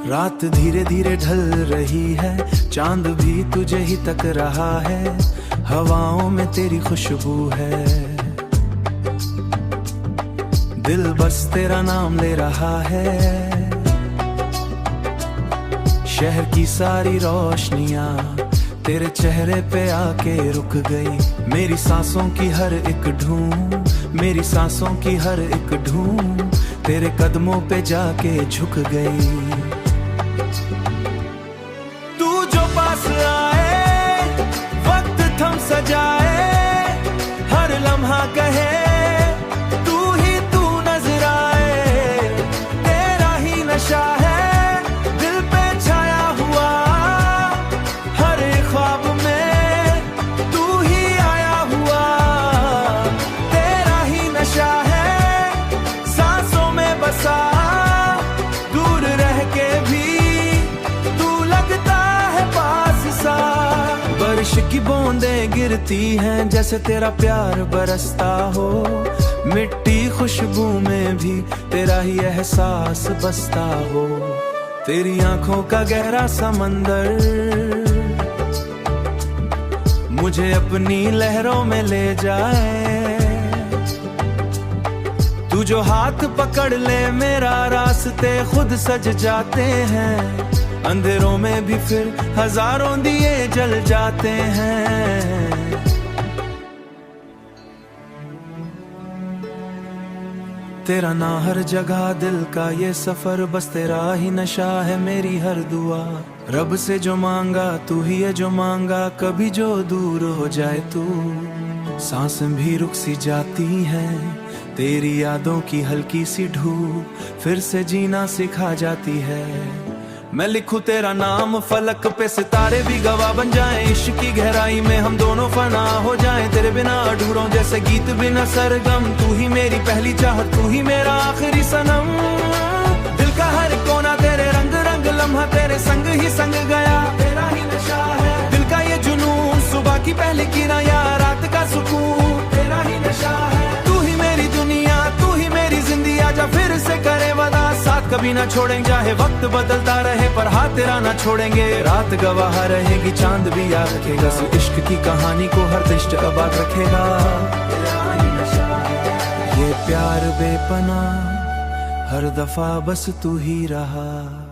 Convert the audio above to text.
रात धीरे धीरे ढल रही है, चांद भी तुझे ही तक रहा है, हवाओं में तेरी खुशबू है। दिल बस तेरा नाम ले रहा है। शहर की सारी रोशनियां तेरे चेहरे पे आके रुक गई। मेरी सांसों की हर एक धूम, मेरी सांसों की हर एक धूम तेरे कदमों पे जाके झुक गई। तू जो पास आए, वक्त थम सजाए, हर लम्हा कहे तू ही तू नजर आए। तेरा ही नशा है दिल पे छाया हुआ, हर एक ख्वाब में तू ही आया हुआ। तेरा ही नशा है सांसों में बसा, दूर रह के भी तू लगता है पास सा। बारिश की बूंदें गिरती हैं जैसे तेरा प्यार बरसता हो, मिट्टी खुशबू में भी तेरा ही एहसास बसता हो। तेरी आंखों का गहरा समंदर मुझे अपनी लहरों में ले जाए। तू जो हाथ पकड़ ले मेरा रास्ते खुद सज जाते हैं। अंधेरों में भी फिर हजारों दिए जल जाते हैं। तेरा ना हर जगह दिल का ये सफर, बस तेरा ही नशा है मेरी हर दुआ। रब से जो मांगा तू ही है जो मांगा, कभी जो दूर हो जाए तू। सांस भी रुक सी जाती है, तेरी यादों की हल्की सी धूप फिर से जीना सिखा जाती है। मैं लिखूं तेरा नाम फलक पे, सितारे भी गवाह बन जाएं। इश्क की गहराई में हम दोनों फना हो जाएं। तेरे बिना अधूरों जैसे गीत बिना सरगम, तू ही मेरी पहली चाहत, तू ही मेरा आखिरी सनम। दिल का हर कोना तेरे रंग रंग लम्हा तेरे संग ही संग गया। तेरा ही नशा है दिल का ये जुनून, सुबह की पहली किरण या रात का सुकून। तेरा ही नशा है तू ही मेरी दुनिया, तू ही मेरी जिंदगी। आजा फिर से करे वादा, साथ कभी ना छोड़ेंगे। चाहे वक्त बदलता रहे पर हाथ तेरा ना छोड़ेंगे। रात गवाह रहेगी, चांद भी याद रखेगा। इस इश्क की कहानी को हर दृष्ट आबाद रखेगा। ये प्यार बेपना हर दफा बस तू ही रहा।